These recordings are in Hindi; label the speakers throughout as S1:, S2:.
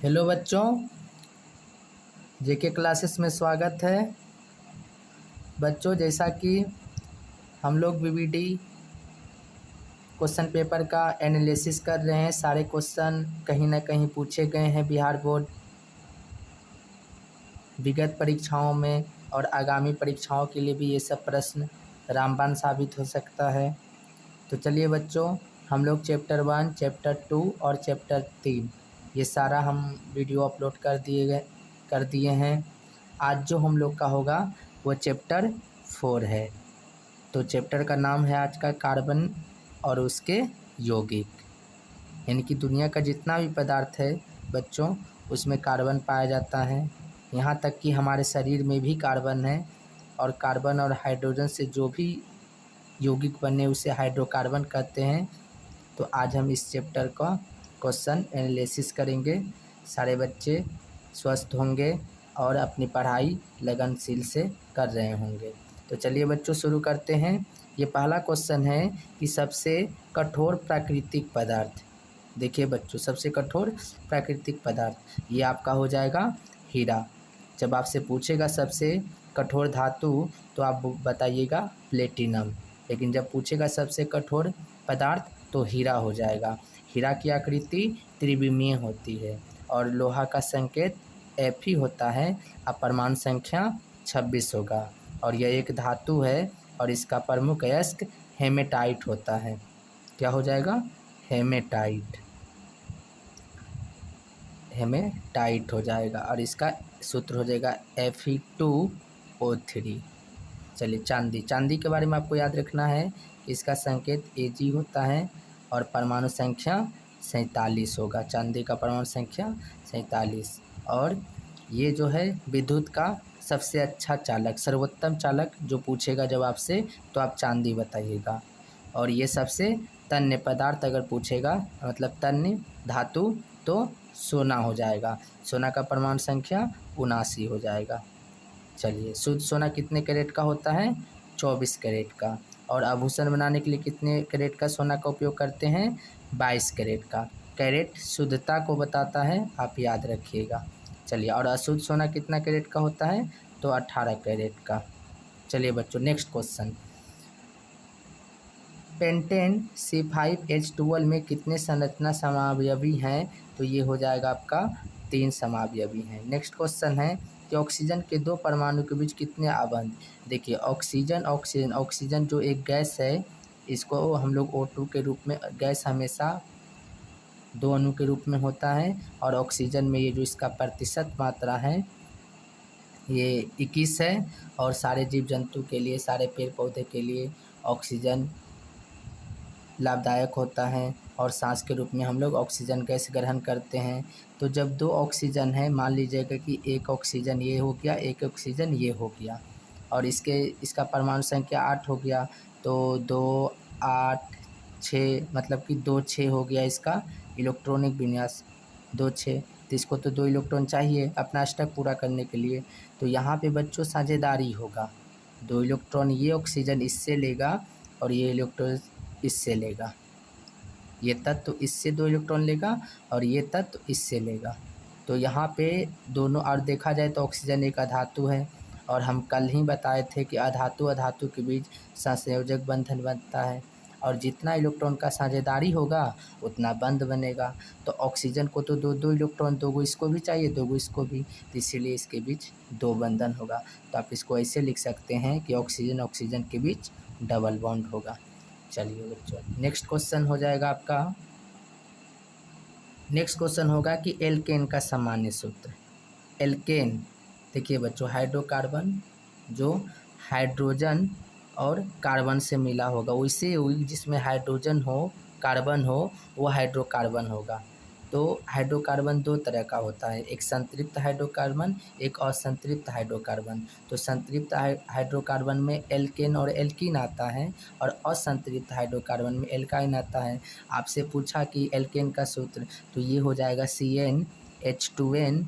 S1: हेलो बच्चों, जेके क्लासेस में स्वागत है। बच्चों, जैसा कि हम लोग बीबीडी क्वेश्चन पेपर का एनालिसिस कर रहे हैं, सारे क्वेश्चन कहीं ना कहीं पूछे गए हैं बिहार बोर्ड विगत परीक्षाओं में, और आगामी परीक्षाओं के लिए भी ये सब प्रश्न रामबाण साबित हो सकता है। तो चलिए बच्चों, हम लोग चैप्टर 1, चैप्टर 2 और चैप्टर 3 ये सारा हम वीडियो अपलोड कर दिए हैं। आज जो हम लोग का होगा वो चैप्टर 4 है। तो चैप्टर का नाम है आज का कार्बन और उसके यौगिक, यानी कि दुनिया का जितना भी पदार्थ है बच्चों, उसमें कार्बन पाया जाता है। यहाँ तक कि हमारे शरीर में भी कार्बन है, और कार्बन और हाइड्रोजन से जो भी यौगिक बने उसे हाइड्रोकार्बन कहते हैं। तो आज हम इस चैप्टर का क्वेश्चन एनालिसिस करेंगे। सारे बच्चे स्वस्थ होंगे और अपनी पढ़ाई लगनशील से कर रहे होंगे। तो चलिए बच्चों, शुरू करते हैं। ये पहला क्वेश्चन है कि सबसे कठोर प्राकृतिक पदार्थ। देखिए बच्चों, सबसे कठोर प्राकृतिक पदार्थ ये आपका हो जाएगा हीरा। जब आपसे पूछेगा सबसे कठोर धातु तो आप बताइएगा प्लेटिनम, लेकिन जब पूछेगा सबसे कठोर पदार्थ तो हीरा हो जाएगा। हीरा की आकृति त्रिविमीय होती है और लोहा का संकेत Fe होता है। अब परमाणु संख्या 26 होगा, और यह एक धातु है और इसका प्रमुख अयस्क हेमेटाइट होता है। क्या हो जाएगा? हेमेटाइट। हेमेटाइट हो जाएगा, और इसका सूत्र हो जाएगा Fe2O3। चलिए चांदी के बारे में आपको याद रखना है कि इसका संकेत Ag होता है और परमाणु संख्या 47 होगा। चांदी का परमाणु संख्या 47। और ये जो है विद्युत का सबसे अच्छा चालक, सर्वोत्तम चालक जो पूछेगा जब आपसे तो आप चांदी बताइएगा। और ये सबसे तन्य पदार्थ अगर पूछेगा, मतलब तन्य धातु, तो सोना हो जाएगा। सोना का परमाणु संख्या 79 हो जाएगा। चलिए, शुद्ध सोना कितने कैरेट का होता है? 24 कैरेट का। और आभूषण बनाने के लिए कितने कैरेट का सोना का उपयोग करते हैं? 22 कैरेट का। कैरेट शुद्धता को बताता है, आप याद रखिएगा। चलिए, और अशुद्ध सोना कितना कैरेट का होता है? तो 18 कैरेट का। चलिए बच्चों, नेक्स्ट क्वेश्चन। पेंटेन C5H12 में कितने संरचना समावयवी हैं? तो ये हो जाएगा आपका 3 समावयवी हैं। नेक्स्ट क्वेश्चन है कि ऑक्सीजन के 2 परमाणु के बीच कितने आबंध? देखिए, ऑक्सीजन जो एक गैस है, इसको हम लोग O2 के रूप में, गैस हमेशा 2 अणु के रूप में होता है, और ऑक्सीजन में ये जो इसका प्रतिशत मात्रा है ये 21 है। और सारे जीव जंतु के लिए, सारे पेड़ पौधे के लिए ऑक्सीजन लाभदायक होता है, और सांस के रूप में हम लोग ऑक्सीजन गैस ग्रहण करते हैं। तो जब 2 ऑक्सीजन है, मान लीजिएगा कि एक ऑक्सीजन ये हो गया, एक ऑक्सीजन ये हो गया, और इसका परमाणु संख्या 8 हो गया, तो 2 8 6, मतलब कि 2 6 हो गया इसका इलेक्ट्रॉनिक विन्यास। 2 6, तो इसको तो 2 इलेक्ट्रॉन चाहिए अपना अष्टक पूरा करने के लिए। तो यहाँ पे बच्चों साझेदारी होगा। 2 इलेक्ट्रॉन ये ऑक्सीजन इससे लेगा, और ये इलेक्ट्रॉन इससे लेगा। ये तत्व इससे 2 इलेक्ट्रॉन लेगा, और ये तत्व इससे लेगा। तो यहाँ पे दोनों, और देखा जाए तो ऑक्सीजन एक अधातु है, और हम कल ही बताए थे कि अधातु के बीच सहसंयोजक बंधन बनता है, और जितना इलेक्ट्रॉन का साझेदारी होगा उतना बंध बनेगा। तो ऑक्सीजन को तो 2 इलेक्ट्रॉन, 2 इसको भी चाहिए, 2 इसको भी, तो इसीलिए इसके बीच 2 बंधन होगा। तो आप इसको ऐसे लिख सकते हैं कि ऑक्सीजन के बीच डबल बॉन्ड होगा। चलिए बच्चों, नेक्स्ट क्वेश्चन हो जाएगा आपका। नेक्स्ट क्वेश्चन होगा कि एल्केन का सामान्य सूत्र। एल्केन, देखिए बच्चों, हाइड्रोकार्बन जो हाइड्रोजन और कार्बन से मिला होगा, वैसे जिसमें हाइड्रोजन हो, कार्बन हो, वो हाइड्रोकार्बन होगा। तो हाइड्रोकार्बन 2 तरह का होता है, एक संतृप्त हाइड्रोकार्बन, एक असंतृप्त हाइड्रोकार्बन। तो संतृप्त हाइड्रोकार्बन में एल्केन और एल्कीन आता है, और असंतृप्त हाइड्रोकार्बन में एल्काइन आता है। आपसे पूछा कि एल्केन का सूत्र, तो ये हो जाएगा CnH2n,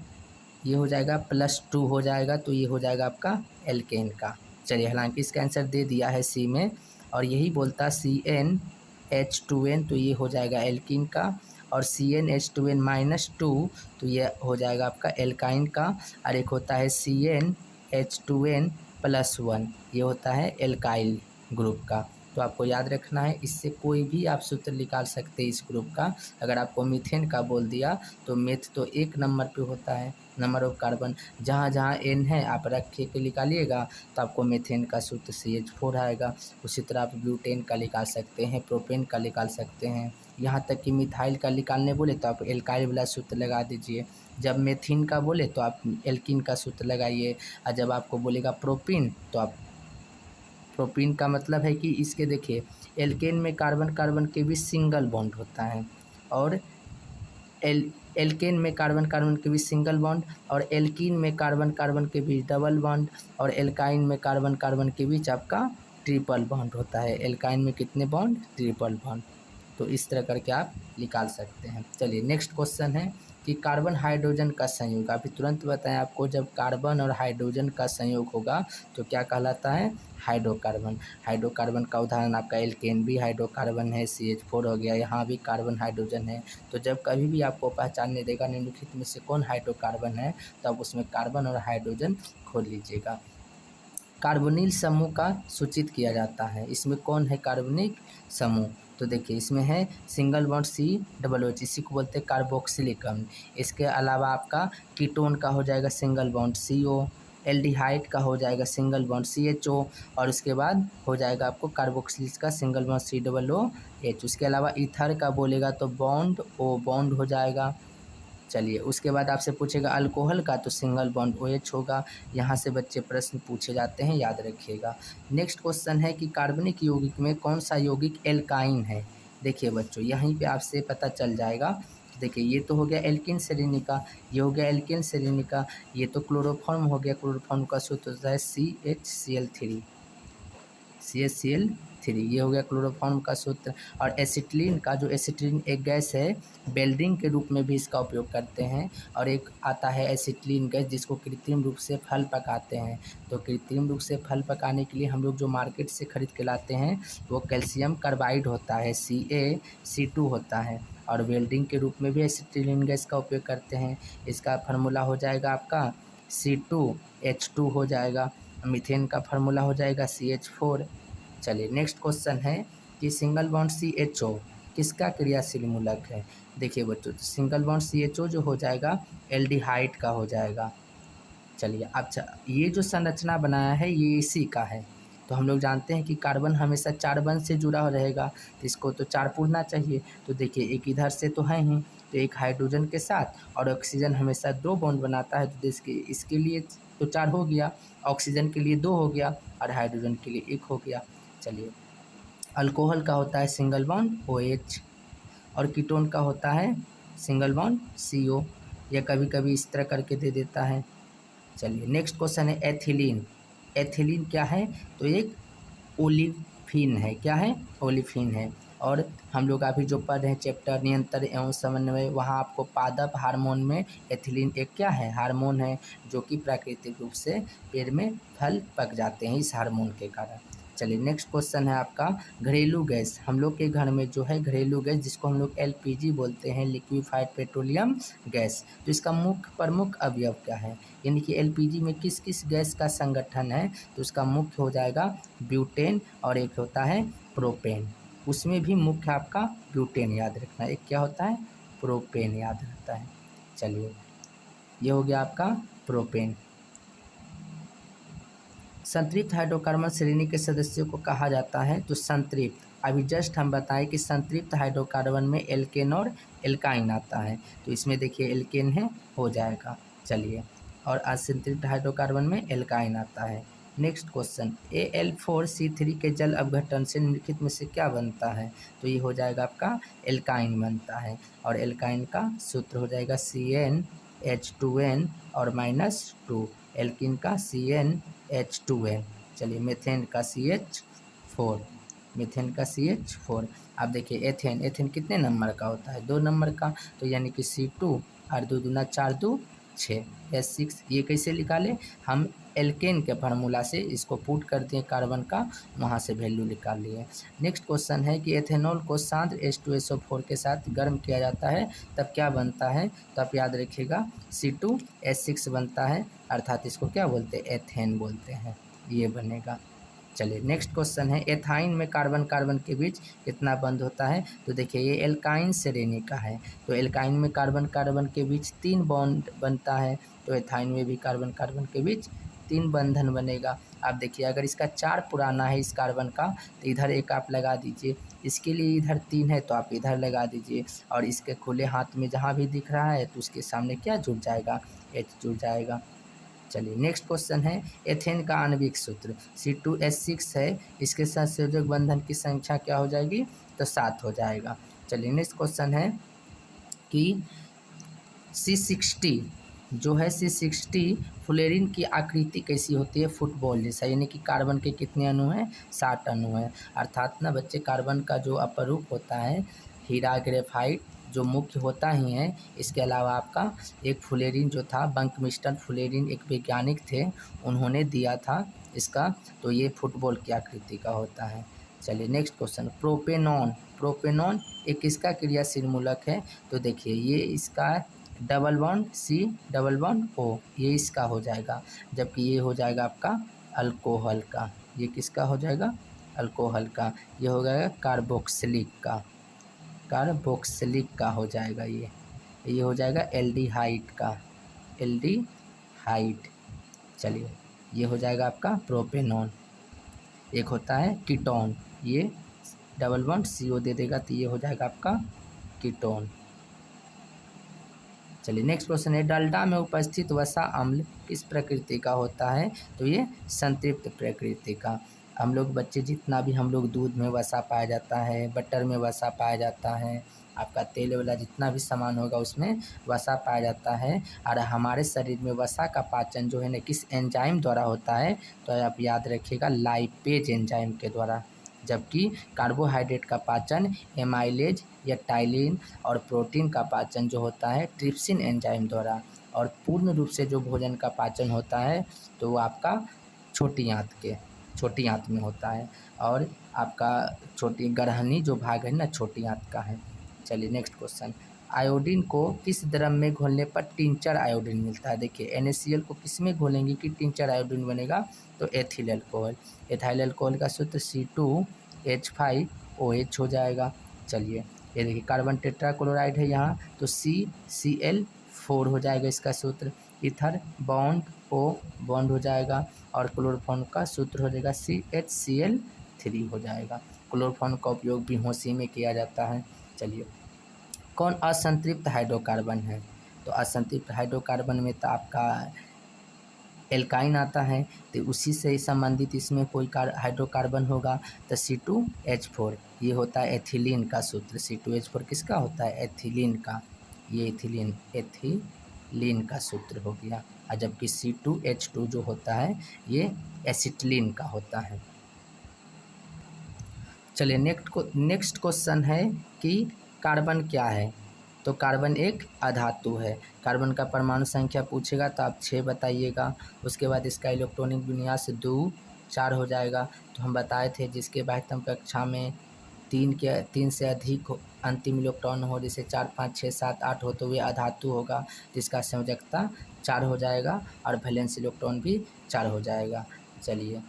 S1: ये हो जाएगा +2 हो जाएगा, तो ये हो जाएगा आपका एल्केन का। चलिए, हालांकि इसका आंसर दे दिया है सी में, और यही बोलता CnH2n, तो ये हो जाएगा एल्कीन का। और CnH2n-2, तो ये हो जाएगा आपका एल्काइन का। और एक होता है CnH2n+1, ये होता है एल्काइल ग्रुप का। तो आपको याद रखना है, इससे कोई भी आप सूत्र निकाल सकते हैं इस ग्रुप का। अगर आपको मीथेन का बोल दिया तो मेथ तो 1 नंबर पे होता है, नंबर ऑफ कार्बन। जहाँ जहाँ n है आप रख के निकालिएगा तो आपको मीथेन का सूत्र CH4 आएगा। उसी तरह आप ब्यूटेन का निकाल सकते हैं, प्रोपेन का निकाल सकते हैं, यहाँ तक कि मिथाइल का निकालने बोले तो आप एल्काइल वाला सूत्र लगा दीजिए। जब मेथिन का बोले तो आप एल्किन का सूत्र लगाइए। और जब आपको बोलेगा प्रोपिन तो आप प्रोपिन का मतलब है कि इसके देखिए एल्केन में कार्बन कार्बन के बीच सिंगल बॉन्ड होता है, और एल्केन में कार्बन कार्बन के बीच सिंगल बॉन्ड, और एल्कीन में कार्बन कार्बन के बीच डबल बॉन्ड, और एल्काइन में कार्बन कार्बन के बीच आपका ट्रिपल बॉन्ड होता है। एल्काइन में कितने बॉन्ड? Triple bond. तो इस तरह करके आप निकाल सकते हैं। चलिए नेक्स्ट क्वेश्चन है कि कार्बन हाइड्रोजन का संयोग। अभी तुरंत बताएं आपको, जब कार्बन और हाइड्रोजन का संयोग होगा तो क्या कहलाता है? हाइड्रोकार्बन। हाइड्रोकार्बन का उदाहरण आपका एल्केन भी हाइड्रोकार्बन है, CH4 हो गया, यहाँ भी कार्बन हाइड्रोजन है। तो जब कभी भी आपको पहचानने देगा निम्नलिखित में से कौन हाइड्रोकार्बन है, तो आप उसमें कार्बन और हाइड्रोजन खोल लीजिएगा। कार्बोनिल समूह का सूचित किया जाता है। इसमें कौन है कार्बनिक समूह? तो देखिए इसमें है सिंगल बॉन्ड COOH, इसी को बोलते हैं कार्बोक्सिलिक अम्ल। इसके अलावा आपका कीटोन का हो जाएगा सिंगल बॉन्ड CO, एल्डिहाइड का हो जाएगा सिंगल बॉन्ड CHO, और उसके बाद हो जाएगा आपको कार्बोक्सिलिक का सिंगल बॉन्ड COOH। उसके अलावा ईथर का बोलेगा तो बॉन्ड O बॉन्ड हो जाएगा। चलिए उसके बाद आपसे पूछेगा अल्कोहल का, तो सिंगल बॉन्ड OH होगा। यहाँ से बच्चे प्रश्न पूछे जाते हैं, याद रखिएगा। नेक्स्ट क्वेश्चन है कि कार्बनिक यौगिक में कौन सा यौगिक एल्काइन है। देखिए बच्चों यहीं पे आपसे पता चल जाएगा। देखिए ये तो हो गया एल्किन श्रेणी का, ये हो गया एल्केन श्रेणी का, ये तो क्लोरोफॉर्म हो गया। क्लोरोफॉर्म का सूत्र होता है CHCl3, ये हो गया क्लोरोफॉर्म का सूत्र। और एसिटिलीन का, जो एसिटिलीन एक गैस है, वेल्डिंग के रूप में भी इसका उपयोग करते हैं। और एक आता है एसिटिलीन गैस जिसको कृत्रिम रूप से फल पकाते हैं। तो कृत्रिम रूप से फल पकाने के लिए हम लोग जो मार्केट से खरीद के लाते हैं वो कैल्शियम कार्बाइड होता है, CaC2 होता है। और वेल्डिंग के रूप में भी एसिटिलीन गैस का उपयोग करते हैं। इसका फार्मूला हो जाएगा आपका C2H2 हो जाएगा। मीथेन का फार्मूला हो जाएगा CH4। चलिए नेक्स्ट क्वेश्चन है कि सिंगल बॉन्ड CHO किसका क्रियाशील मूलक है। देखिए बच्चों सिंगल बॉन्ड CHO जो हो जाएगा एल्डिहाइड का हो जाएगा। चलिए अच्छा, ये जो संरचना बनाया है ये इसी का है। तो हम लोग जानते हैं कि कार्बन हमेशा 4 बंध से जुड़ा रहेगा, तो इसको तो 4 पूरना चाहिए। तो देखिए एक इधर से तो है ही, तो एक हाइड्रोजन के साथ, और ऑक्सीजन हमेशा 2 बॉन्ड बनाता है, तो इसके लिए तो 4 हो गया, ऑक्सीजन के लिए 2 हो गया, और हाइड्रोजन के लिए 1 हो गया। चलिए अल्कोहल का होता है सिंगल बॉन्ड OH, और कीटोन का होता है सिंगल बॉन्ड CO। यह कभी कभी इस तरह करके दे देता है। चलिए नेक्स्ट क्वेश्चन है एथिलीन। एथिलीन क्या है? तो एक ओलिफिन है। क्या है? ओलिफिन है। और हम लोग अभी जो पढ़ रहे हैं चैप्टर नियंत्रण एवं समन्वय, वहाँ आपको पादप हार्मोन में एथिलीन एक क्या है? हार्मोन है, जो कि प्राकृतिक रूप से पेड़ में फल पक जाते हैं इस हार्मोन के कारण। चलिए नेक्स्ट क्वेश्चन है आपका घरेलू गैस। हम लोग के घर में जो है घरेलू गैस, जिसको हम लोग LPG बोलते हैं, लिक्विफाइड पेट्रोलियम गैस, तो इसका मुख्य प्रमुख अवयव क्या है? यानी कि LPG में किस किस गैस का संगठन है? तो उसका मुख्य हो जाएगा ब्यूटेन, और एक होता है प्रोपेन। उसमें भी मुख्य आपका ब्यूटेन याद रखना है, एक क्या होता है? प्रोपेन याद रहता है। चलिए ये हो गया आपका प्रोपेन। संतृप्त हाइड्रोकार्बन श्रेणी के सदस्यों को कहा जाता है, तो संतृप्त, अभी जस्ट हम बताएं कि संतृप्त हाइड्रोकार्बन में एल्केन और एल्काइन आता है, तो इसमें देखिए एल्केन है, हो जाएगा। चलिए और असंतृप्त हाइड्रोकार्बन में एल्काइन आता है। नेक्स्ट क्वेश्चन, Al4C3 के जल अपघटन से निम्नलिखित में से क्या बनता है? तो ये हो जाएगा आपका एल्काइन बनता है, और एल्काइन का सूत्र हो जाएगा CnH2n और -2, एल्किन का CnH2n। चलिए मेथेन का CH4, मेथेन का CH4। अब देखिए एथेन, एथेन कितने नंबर का होता है? 2 नंबर का, तो यानी कि C2, और 2 दूना 4, 2 6 ये कैसे निकाले, हम एल्केन के फार्मूला से इसको पुट कर दिए कार्बन का, वहाँ से वैल्यू निकाल लिए। नेक्स्ट क्वेश्चन है कि एथेनॉल को सांद्र H2SO4 के साथ गर्म किया जाता है तब क्या बनता है, तो आप याद रखिएगा C2H6 बनता है, अर्थात इसको क्या बोलते हैं, एथेन बोलते हैं, ये बनेगा। चलिए नेक्स्ट क्वेश्चन है एथाइन में कार्बन कार्बन के बीच कितना बंध होता है, तो देखिए ये एल्काइन श्रेणी का है, तो एल्काइन में कार्बन कार्बन के बीच 3 बॉन्ड बनता है, तो एथाइन में भी कार्बन कार्बन के बीच 3 बंधन बनेगा। आप देखिए अगर इसका 4 पुराना है इस कार्बन का, तो इधर एक आप लगा दीजिए, इसके लिए इधर 3 है तो आप इधर लगा दीजिए, और इसके खुले हाथ में जहाँ भी दिख रहा है तो उसके सामने क्या जुड़ जाएगा, H जुड़ जाएगा। चलिए नेक्स्ट क्वेश्चन है एथेन का आणविक सूत्र C2H6 है, इसके साथ संयोजक बंधन की संख्या क्या हो जाएगी, तो 7 हो जाएगा। चलिए नेक्स्ट क्वेश्चन है कि C60 जो है C60 फ्लोरीन की आकृति कैसी होती है, फुटबॉल जैसा, यानी कि कार्बन के कितने अणु हैं, 60 अणु हैं, अर्थात ना बच्चे कार्बन का जो अपरूप होता है हीरा ग्रेफाइट जो मुख्य होता ही है, इसके अलावा आपका एक फ्लोरीन जो था बंकमिस्टर फ्लोरीन एक वैज्ञानिक थे, उन्होंने दिया था इसका, तो ये फुटबॉल की आकृति का होता है। चलिए नेक्स्ट क्वेश्चन प्रोपेनॉन, प्रोपेनॉन एक किसका क्रियाशील मूलक है, तो देखिए ये इसका डबल बॉन्ड C O ये इसका हो जाएगा, जबकि ये हो जाएगा आपका अल्कोहल का, ये किसका हो जाएगा, अल्कोहल का, ये हो जाएगा कार्बोक्सिलिक का, कार्बोक्सिलिक का हो जाएगा, ये हो जाएगा एल्डिहाइड का, एल्डिहाइड। चलिए ये हो जाएगा आपका प्रोपेनॉन। एक होता है कीटोन, ये डबल बॉन्ड CO दे देगा तो ये हो जाएगा आपका कीटोन। चलिए नेक्स्ट क्वेश्चन है डाल्डा में उपस्थित वसा अम्ल किस प्रकृति का होता है, तो ये संतृप्त प्रकृति का। हम लोग बच्चे जितना भी हम लोग दूध में वसा पाया जाता है, बटर में वसा पाया जाता है, आपका तेल वाला जितना भी सामान होगा उसमें वसा पाया जाता है, और हमारे शरीर में वसा का पाचन जो है ना किस एंजाइम द्वारा होता है, तो आप याद रखिएगा लाइपेज एंजाइम के द्वारा, जबकि कार्बोहाइड्रेट का पाचन एमाइलेज या टाइलिन और प्रोटीन का पाचन जो होता है ट्रिप्सिन एंजाइम द्वारा, और पूर्ण रूप से जो भोजन का पाचन होता है तो वो आपका छोटी आंत में होता है, और आपका छोटी गरहनी जो भाग है ना छोटी आंत का है। चलिए नेक्स्ट क्वेश्चन आयोडीन को किस द्रव में घोलने पर टिंचर आयोडीन मिलता है, देखिए NaCl को किस में घोलेंगे कि टिंचर आयोडीन बनेगा, तो एथिल अल्कोहल, एथाइल अल्कोहल का सूत्र C2H5OH हो जाएगा। चलिए ये देखिए कार्बन टेट्राक्लोराइड है यहाँ, तो CCl4 हो जाएगा इसका सूत्र, इथर बॉन्ड O बॉन्ड हो जाएगा, और क्लोरोफॉर्म का सूत्र हो जाएगा CHCl3 हो जाएगा। क्लोरोफॉर्म का उपयोग बेहोशी में किया जाता है। चलिए कौन असंतृप्त हाइड्रोकार्बन है, तो असंतृप्त हाइड्रोकार्बन में तो आपका एल्काइन आता है, तो उसी से संबंधित इसमें कोई हाइड्रोकार्बन होगा, तो C2H4 ये होता है एथिलीन का सूत्र, C2H4 किसका होता है, एथिलीन का, ये एथिलीन का सूत्र हो गया, और जबकि C2H2 जो होता है ये एसिटिलीन का होता है। चलिए नेक्स्ट क्वेश्चन है कि कार्बन क्या है, तो कार्बन एक अधातु है, कार्बन का परमाणु संख्या पूछेगा तो आप 6 बताइएगा, उसके बाद इसका इलेक्ट्रॉनिक विन्यास 2 4 हो जाएगा, तो हम बताए थे जिसके बाह्यतम कक्षा में 3 से अधिक अंतिम इलेक्ट्रॉन हो, जैसे 4 5 6 7 8 हो तो वे अधातु होगा, जिसका संयोजकता 4 हो जाएगा और वैलेंस इलेक्ट्रॉन भी 4 हो जाएगा। चलिए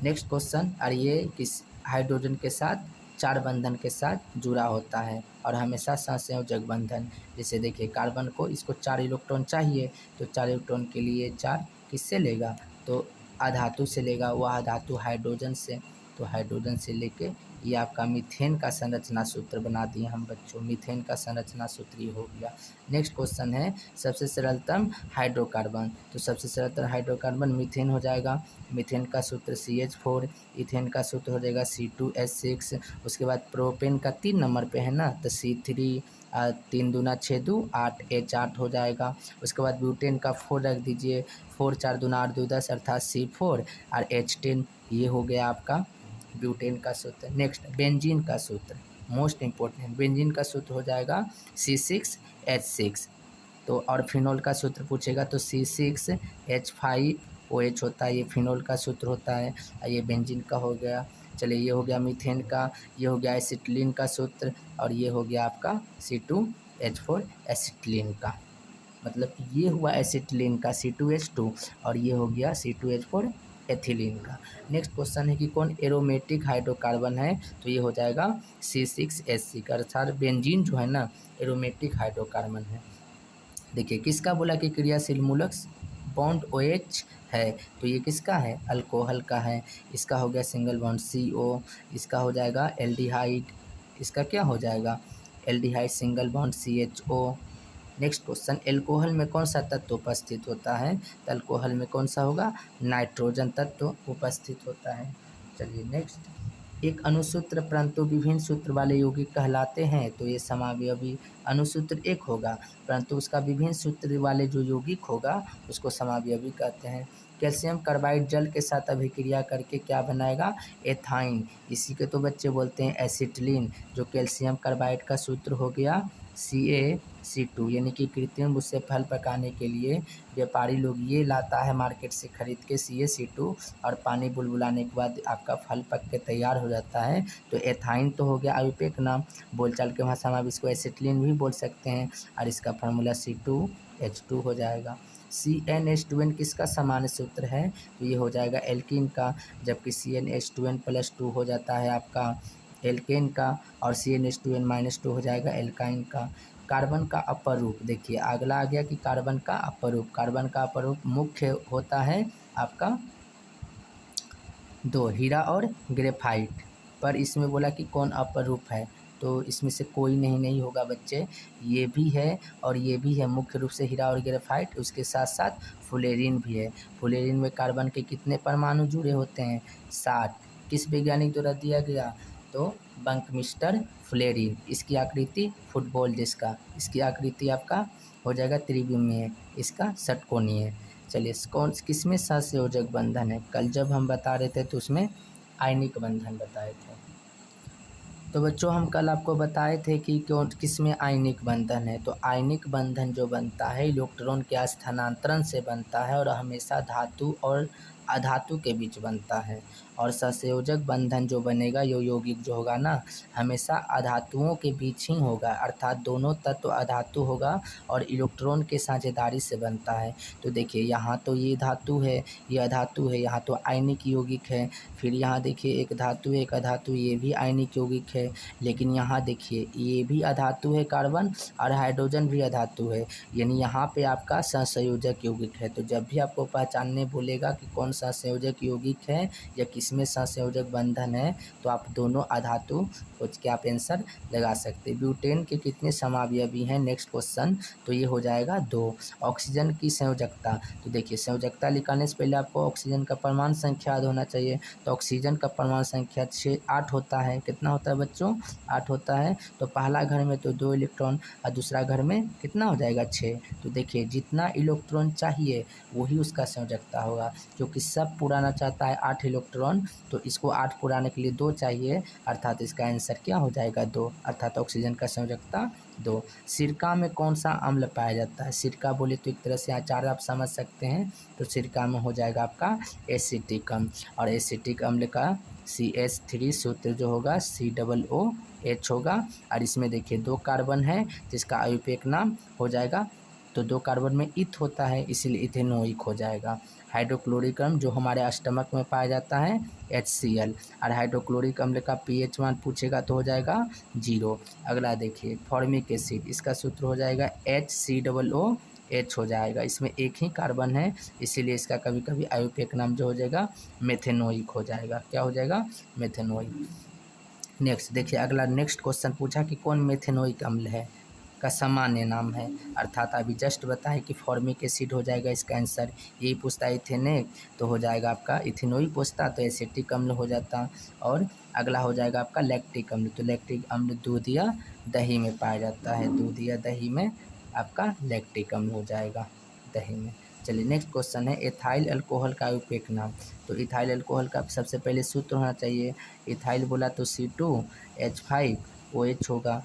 S1: नेक्स्ट क्वेश्चन, और ये किस हाइड्रोजन के साथ 4 बंधन के साथ जुड़ा होता है और हमेशा सहसंयोजक बंधन, जैसे देखिए कार्बन को इसको 4 इलेक्ट्रॉन चाहिए, तो 4 इलेक्ट्रॉन के लिए 4 किससे लेगा, तो अधातु से लेगा, वह अधातु हाइड्रोजन से, तो हाइड्रोजन से लेके ये आपका मीथेन का संरचना सूत्र बना दिए हम बच्चों, मीथेन का संरचना सूत्र ये हो गया। नेक्स्ट क्वेश्चन है सबसे सरलतम हाइड्रोकार्बन, तो सबसे सरलतम हाइड्रोकार्बन मीथेन हो जाएगा, मीथेन का सूत्र CH4, इथेन का सूत्र हो जाएगा C2H6, उसके बाद प्रोपेन का 3 नंबर पे है ना, तो C3, 3 दूना 6 2 8 H8 हो जाएगा, उसके बाद ब्यूटेन का 4 रख दीजिए, 4 4 दूना 8 2 10 अर्थात C4 और H10, ये हो गया आपका ब्यूटेन का सूत्र। नेक्स्ट बेंजीन का सूत्र मोस्ट इम्पोर्टेंट, बेंजीन का सूत्र हो जाएगा C6H6, तो और फिनोल का सूत्र पूछेगा तो C6H5OH होता है, ये फिनोल का सूत्र होता है। ये बेंजीन का हो गया। चलिए ये हो गया मीथेन का, ये हो गया एसिटिलीन का सूत्र, और ये हो गया आपका C2H4 एसिटिलीन का। मतलब कि ये हुआ एसिटिलीन का C2H2 और ये हो गया C2H4 एथिलीन का। नेक्स्ट क्वेश्चन है कि कौन एरोमेटिक हाइड्रोकार्बन है, तो ये हो जाएगा C6H6 का। अर्थात बेंजीन जो है ना एरोमेटिक हाइड्रोकार्बन है। देखिए किसका बोला कि क्रियाशील मूलक बॉन्ड OH है, तो ये किसका है, अल्कोहल का है। इसका हो गया सिंगल बॉन्ड CO, इसका हो जाएगा एल्डिहाइड, इसका क्या हो जाएगा aldehyde single bond CHO। Next question, alcohol में कौन सा तत्व उपस्थित होता है, तो अल्कोहल में कौन सा होगा, नाइट्रोजन तत्व उपस्थित होता है। चलिए नेक्स्ट, एक अणुसूत्र परंतु विभिन्न सूत्र वाले यौगिक कहलाते हैं, तो ये समावयवी। अणुसूत्र एक होगा परंतु उसका विभिन्न सूत्र वाले जो यौगिक होगा उसको समावयवी कहते हैं। कैल्शियम कार्बाइड जल के साथ अभिक्रिया करके क्या बनाएगा, एथाइन, इसी के तो बच्चे बोलते हैं एसिटिलीन। जो कैल्शियम कार्बाइड का सूत्र हो गया CaC2, यानी कि कृत्रिम रूप से फल पकाने के लिए व्यापारी लोग ये लाता है मार्केट से खरीद के CaC2, और पानी बुलबुलाने के बाद आपका फल पक के तैयार हो जाता है। तो एथाइन तो हो गया आयुर्वेदिक नाम, बोलचाल के भाषा में आप इसको एसिटिलीन भी बोल सकते हैं, और इसका फार्मूला C2H2 हो जाएगा। CnH2n किसका सामान्य सूत्र है, तो ये हो जाएगा एल्कीन का, जबकि CnH2n+2 हो जाता है आपका एल्केन का, और CnH2n-2 हो जाएगा एल्काइन का। कार्बन का अपर रूप, देखिए अगला आ गया कि कार्बन का अपर रूप। कार्बन का अपर रूप मुख्य होता है आपका दो, हीरा और ग्रेफाइट। पर इसमें बोला कि कौन अपर रूप है, तो इसमें से कोई नहीं होगा बच्चे, ये भी है और ये भी है। मुख्य रूप से हीरा और ग्रेफाइट, उसके साथ साथ फ्लोरीन भी है। फ्लोरीन में कार्बन के कितने परमाणु जुड़े होते हैं, 60। किस वैज्ञानिक द्वारा दिया गया, तो बंकमिस्टर फ्लोरीन। इसकी आकृति फुटबॉल जिसका, इसकी आकृति आपका हो जाएगा त्रिविमीय, इसका षटकोणीय। चलिए कौन किस में सहसंयोजक बंधन है, कल जब हम बता रहे थे तो उसमें आयनिक बंधन बताए थे। तो बच्चों हम कल आपको बताए थे कि कौन किस में आयनिक बंधन है, तो आयनिक बंधन जो बनता है इलेक्ट्रॉन के स्थानांतरण से बनता है और हमेशा धातु और अधातु के बीच बनता है। और सहसंयोजक बंधन जो बनेगा यो यौगिक जो होगा ना हमेशा अधातुओं के बीच ही होगा, अर्थात दोनों तत्व अधातु होगा और इलेक्ट्रॉन के साझेदारी से बनता है। तो देखिए यहाँ तो ये धातु है, ये अधातु है, यहाँ तो आयनिक यौगिक है। फिर यहाँ देखिए एक धातु है एक अधातु, ये भी आयनिक यौगिक है। लेकिन यहाँ देखिए ये भी अधातु है कार्बन, और हाइड्रोजन भी अधातु है, यानी यहाँ पे आपका सहसंयोजक यौगिक है। तो जब भी आपको पहचानने बोलेगा कि कौन सा संयोजक यौगिक है या किसमें सहसंयोजक बंधन है, तो आप दोनों अधातु सोच के आप आंसर लगा सकते हैं। ब्यूटेन के कितने समावयवी हैं, नेक्स्ट क्वेश्चन, तो ये हो जाएगा 2। ऑक्सीजन की संयोजकता, तो देखिए संयोजकता निकालने से पहले आपको ऑक्सीजन का परमाणु संख्या याद होना चाहिए। तो ऑक्सीजन का परमाणु संख्या 8 होता है। कितना होता है बच्चों, 8 होता है। तो पहला घर में तो 2 इलेक्ट्रॉन और दूसरा घर में कितना हो जाएगा 6। तो देखिए जितना इलेक्ट्रॉन चाहिए वही उसका संयोजकता होगा, क्योंकि सब पुराना चाहता है 8 इलेक्ट्रॉन, तो इसको 8 पुराने के लिए 2 चाहिए, अर्थात इसका आंसर क्या हो जाएगा 2, अर्थात ऑक्सीजन का संयोजकता 2। सिरका में कौन सा अम्ल पाया जाता है, सिरका बोले तो एक तरह से अचार आप समझ सकते हैं, तो सिरका में हो जाएगा आपका एसिटिक अम्ल, और एसिटिक अम्ल का CH3 सूत्र जो होगा COOH होगा। और इसमें देखिए 2 कार्बन है जिसका आयुर्वेदिक नाम हो जाएगा, तो 2 कार्बन में ईथ होता है इसीलिए इथेनोइक हो जाएगा। हाइड्रोक्लोरिक अम्ल जो हमारे स्टमक में पाया जाता है HCl, और हाइड्रोक्लोरिक अम्ल का pH मान पूछेगा तो हो जाएगा 0। अगला देखिए फॉर्मिक एसिड, इसका सूत्र हो जाएगा HCOOH हो जाएगा। इसमें एक ही कार्बन है इसीलिए इसका कभी कभी आयुर्वेदिक नाम जो हो जाएगा मेथेनोइक हो जाएगा। क्या हो जाएगा, मेथेनोइक। नेक्स्ट देखिए अगला नेक्स्ट क्वेश्चन पूछा कि कौन मेथेनोइक अम्ल है का सामान्य नाम है, अर्थात अभी जस्ट बताए कि फॉर्मिक एसिड हो जाएगा इसका आंसर। यही पूछता है इथेनिक तो हो जाएगा आपका इथेनोइक, पूछता तो एसिटिक अम्ल हो जाता। और अगला हो जाएगा आपका लैक्टिक अम्ल, तो लैक्टिक अम्ल दूध या दही में पाया जाता है, दूध या दही में आपका लैक्टिक अम्ल हो जाएगा, दही में। चलिए नेक्स्ट क्वेश्चन है इथाइल अल्कोहल का आयुर्वेदिक नाम, तो इथाइल अल्कोहल का सबसे पहले सूत्र होना चाहिए। इथाइल बोला तो C2H5OH होगा,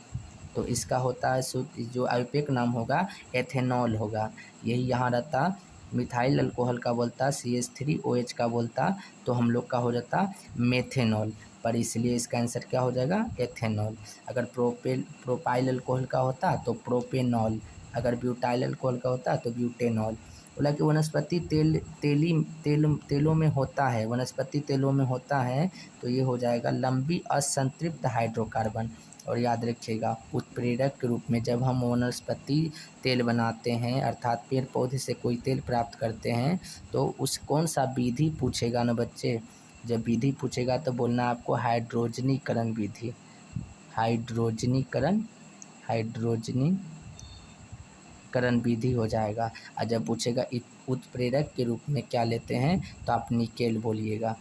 S1: तो इसका होता है शुद्ध जो अल्पेक नाम होगा एथेनॉल होगा। यही यहाँ रहता मिथाइल अल्कोहल का बोलता CH3OH का बोलता, तो हम लोग का हो जाता मेथेनॉल, पर इसलिए इसका आंसर क्या हो जाएगा एथेनॉल। अगर प्रोपाइल अल्कोहल का होता तो प्रोपेनॉल, अगर ब्यूटाइल अल्कोहल का होता तो ब्यूटेनॉल। बोला कि वनस्पति तेलों में होता है, वनस्पति तेलों में होता है, तो ये हो जाएगा लंबी असंतृप्त हाइड्रोकार्बन। और याद रखिएगा उत्प्रेरक के रूप में जब हम वनस्पति तेल बनाते हैं अर्थात पेड़ पौधे से कोई तेल प्राप्त करते हैं, तो उस कौन सा विधि पूछेगा ना बच्चे, जब विधि पूछेगा तो बोलना आपको हाइड्रोजनीकरण विधि, हाइड्रोजनीकरण विधि हो जाएगा। और जब पूछेगा उत्प्रेरक के रूप में क्या लेते हैं तो आप निकेल बोलिएगा।